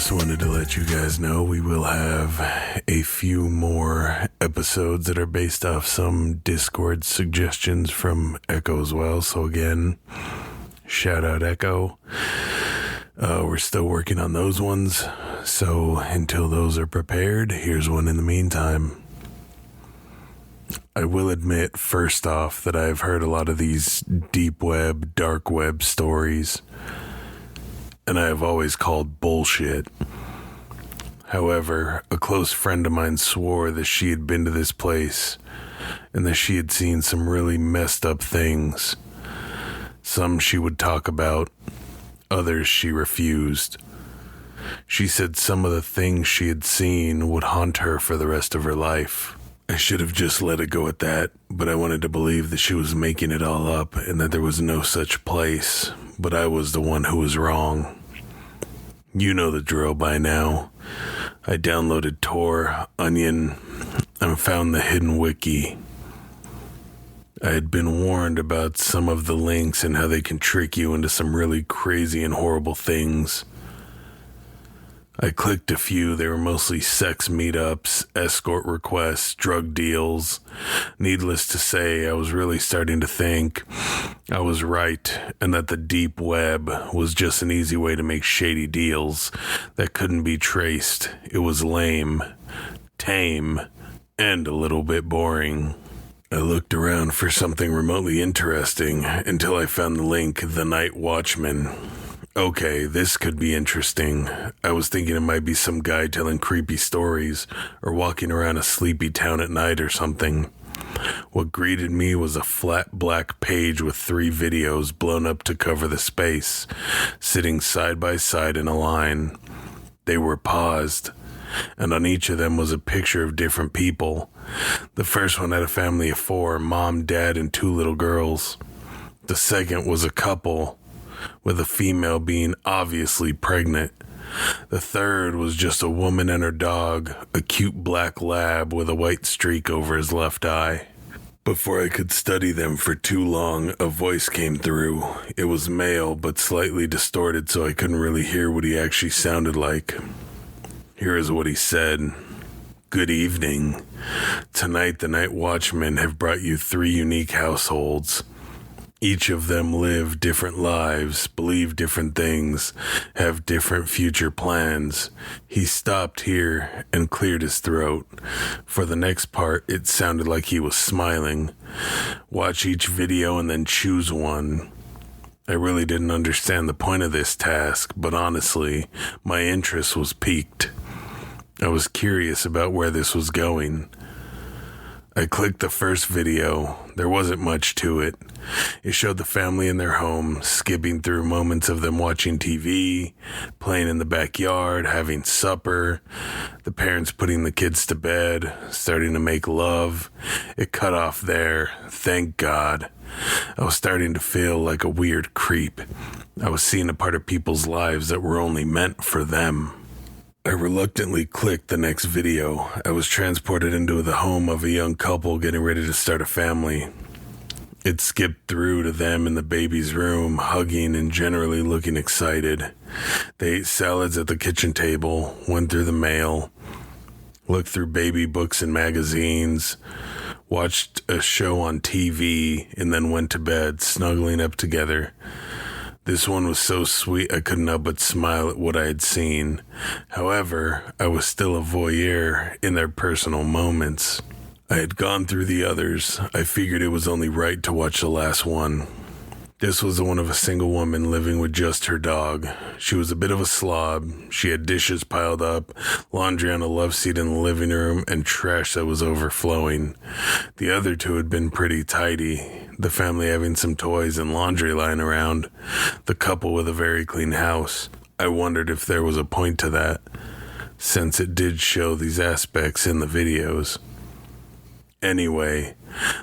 Just wanted to let you guys know we will have a few more episodes that are based off some Discord suggestions from Echo as well. So again, shout out Echo. We're still working on those ones. So until those are prepared, here's one in the meantime. I will admit, first off, that I've heard a lot of these deep web, dark web stories, and I have always called bullshit. However, a close friend of mine swore that she had been to this place and that she had seen some really messed up things. Some she would talk about, others she refused. She said some of the things she had seen would haunt her for the rest of her life. I should have just let it go at that, but I wanted to believe that she was making it all up and that there was no such place, but I was the one who was wrong. You know the drill by now. I downloaded Tor, Onion, and found the hidden wiki. I had been warned about some of the links and how they can trick you into some really crazy and horrible things. I clicked a few. They were mostly sex meetups, escort requests, drug deals. Needless to say, I was really starting to think I was right and that the deep web was just an easy way to make shady deals that couldn't be traced. It was lame, tame, and a little bit boring. I looked around for something remotely interesting until I found the link, the Night Watchman. Okay, this could be interesting. I was thinking it might be some guy telling creepy stories or walking around a sleepy town at night or something. What greeted me was a flat black page with 3 videos blown up to cover the space, sitting side by side in a line. They were paused, and on each of them was a picture of different people. The first one had a family of 4, mom, dad, and 2 little girls. The second was a couple, with a female being obviously pregnant. The third was just a woman and her dog, a cute black lab with a white streak over his left eye. Before I could study them for too long, a voice came through. It was male, but slightly distorted, so I couldn't really hear what he actually sounded like. Here is what he said. Good evening. Tonight, the Night Watchmen have brought you 3 unique households. Each of them live different lives, believe different things, have different future plans. He stopped here and cleared his throat. For the next part, it sounded like he was smiling. Watch each video and then choose one. I really didn't understand the point of this task, but honestly, my interest was piqued. I was curious about where this was going. I clicked the first video. There wasn't much to it. It showed the family in their home, skipping through moments of them watching TV, playing in the backyard, having supper, the parents putting the kids to bed, starting to make love. It cut off there. Thank God. I was starting to feel like a weird creep. I was seeing a part of people's lives that were only meant for them. I reluctantly clicked the next video. I was transported into the home of a young couple getting ready to start a family. It skipped through to them in the baby's room, hugging and generally looking excited. They ate salads at the kitchen table, went through the mail, looked through baby books and magazines, watched a show on TV, and then went to bed, snuggling up together. This one was so sweet I couldn't help but smile at what I had seen. However, I was still a voyeur in their personal moments. I had gone through the others. I figured it was only right to watch the last one. This was the one of a single woman living with just her dog. She was a bit of a slob. She had dishes piled up, laundry on a love seat in the living room, and trash that was overflowing. The other 2 had been pretty tidy, the family having some toys and laundry lying around, the couple with a very clean house. I wondered if there was a point to that, since it did show these aspects in the videos. Anyway,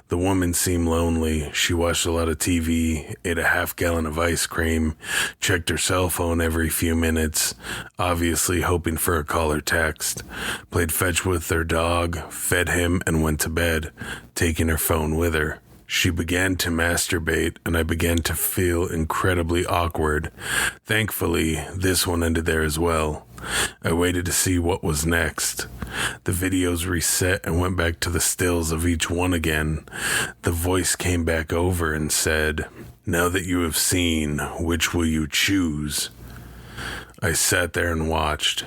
the woman seemed lonely. She watched a lot of TV, ate a half-gallon of ice cream, checked her cell phone every few minutes, obviously hoping for a call or text, played fetch with her dog, fed him, and went to bed, taking her phone with her. She began to masturbate, and I began to feel incredibly awkward. Thankfully, this one ended there as well. I waited to see what was next. The videos reset and went back to the stills of each one again. The voice came back over and said, "Now that you have seen, which will you choose?" I sat there and watched,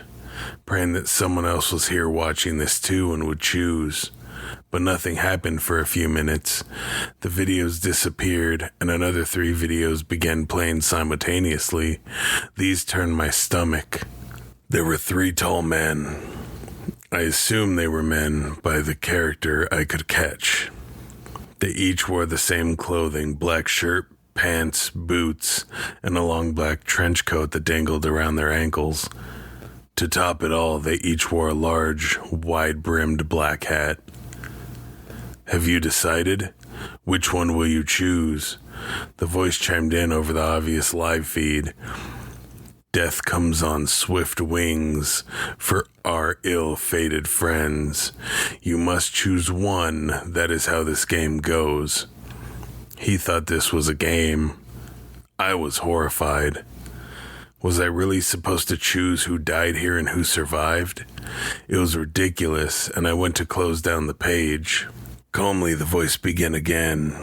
praying that someone else was here watching this too and would choose. But nothing happened for a few minutes. The videos disappeared, and another 3 videos began playing simultaneously. These turned my stomach. There were 3 tall men. I assumed they were men by the character I could catch. They each wore the same clothing, black shirt, pants, boots, and a long black trench coat that dangled around their ankles. To top it all, they each wore a large, wide-brimmed black hat. "Have you decided? Which one will you choose?" The voice chimed in over the obvious live feed. "Death comes on swift wings for our ill-fated friends. You must choose one. That is how this game goes." He thought this was a game. I was horrified. Was I really supposed to choose who died here and who survived? It was ridiculous, and I went to close down the page. Calmly, the voice began again.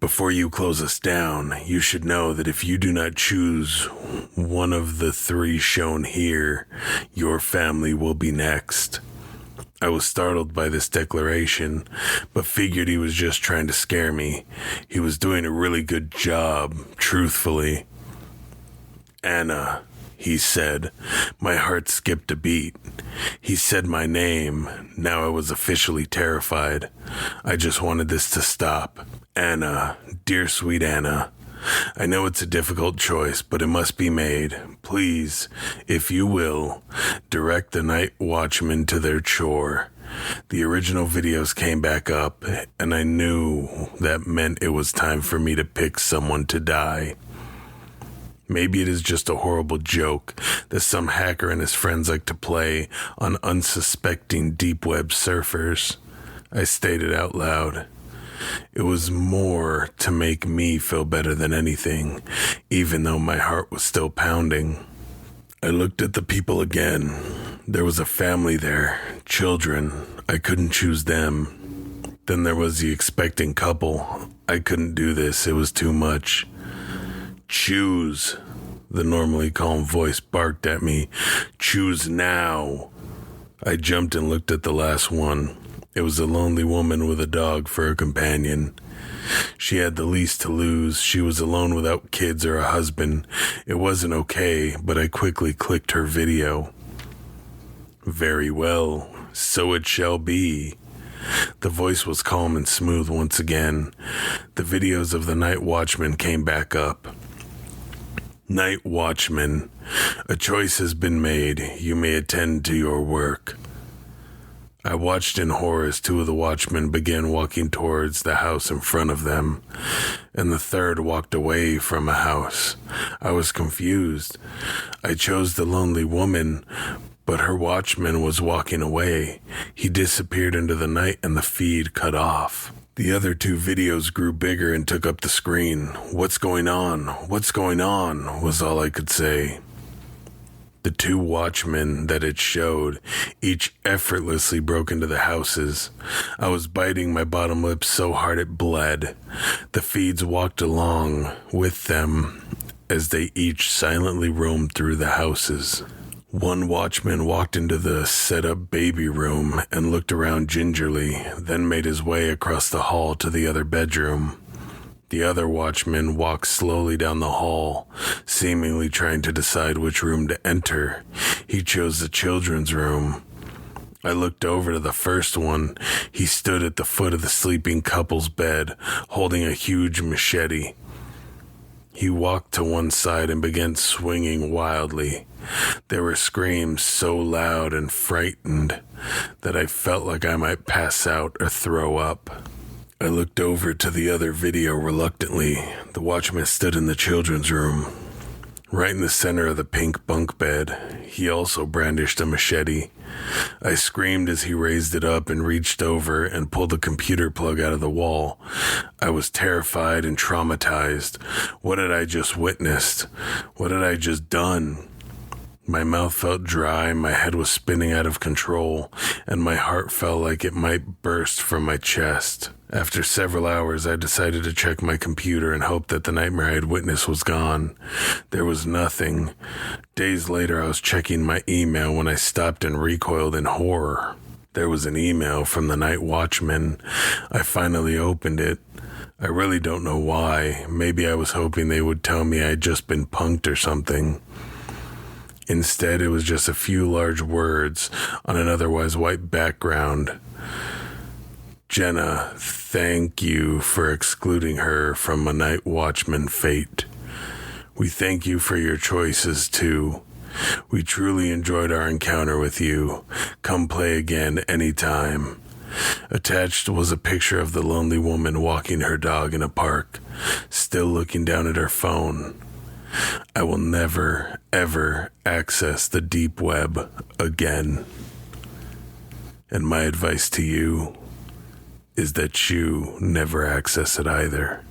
"Before you close us down, you should know that if you do not choose one of the 3 shown here, your family will be next." I was startled by this declaration, but figured he was just trying to scare me. He was doing a really good job, truthfully. "Anna," he said. My heart skipped a beat. He said my name. Now I was officially terrified. I just wanted this to stop. "Anna, dear sweet Anna. I know it's a difficult choice, but it must be made. Please, if you will, direct the Night Watchmen to their chore." The original videos came back up, and I knew that meant it was time for me to pick someone to die. Maybe it is just a horrible joke that some hacker and his friends like to play on unsuspecting deep web surfers. I stated out loud. It was more to make me feel better than anything, even though my heart was still pounding. I looked at the people again. There was a family there, children. I couldn't choose them. Then there was the expecting couple. I couldn't do this. It was too much. "Choose," the normally calm voice barked at me. "Choose now." I jumped and looked at the last one. It was a lonely woman with a dog for a companion. She had the least to lose. She was alone without kids or a husband. It wasn't okay, but I quickly clicked her video. "Very well, so it shall be." The voice was calm and smooth once again. The videos of the Night Watchman came back up. "Night Watchman, a choice has been made. You may attend to your work." I watched in horror as 2 of the watchmen began walking towards the house in front of them, and the 3rd walked away from a house. I was confused. I chose the lonely woman, but her watchman was walking away. He disappeared into the night and the feed cut off. The other 2 videos grew bigger and took up the screen. "What's going on? What's going on?" was all I could say. The 2 watchmen that it showed each effortlessly broke into the houses. I was biting my bottom lip so hard it bled. The feeds walked along with them as they each silently roamed through the houses. One watchman walked into the set-up baby room and looked around gingerly, then made his way across the hall to the other bedroom. The other watchman walked slowly down the hall, seemingly trying to decide which room to enter. He chose the children's room. I looked over to the first one. He stood at the foot of the sleeping couple's bed, holding a huge machete. He walked to one side and began swinging wildly. There were screams so loud and frightened that I felt like I might pass out or throw up. I looked over to the other video reluctantly. The watchman stood in the children's room, right in the center of the pink bunk bed. He also brandished a machete. I screamed as he raised it up and reached over and pulled the computer plug out of the wall. I was terrified and traumatized. What had I just witnessed? What had I just done? My mouth felt dry, my head was spinning out of control, and my heart felt like it might burst from my chest. After several hours, I decided to check my computer and hope that the nightmare I had witnessed was gone. There was nothing. Days later, I was checking my email when I stopped and recoiled in horror. There was an email from the Night Watchman. I finally opened it. I really don't know why. Maybe I was hoping they would tell me I had just been punked or something. Instead, it was just a few large words on an otherwise white background. Jenna, thank you for excluding her from a Night Watchman fate. We thank you for your choices, too. We truly enjoyed our encounter with you. Come play again anytime. Attached was a picture of the lonely woman walking her dog in a park, still looking down at her phone. I will never, ever access the deep web again. And my advice to you is that you never access it either.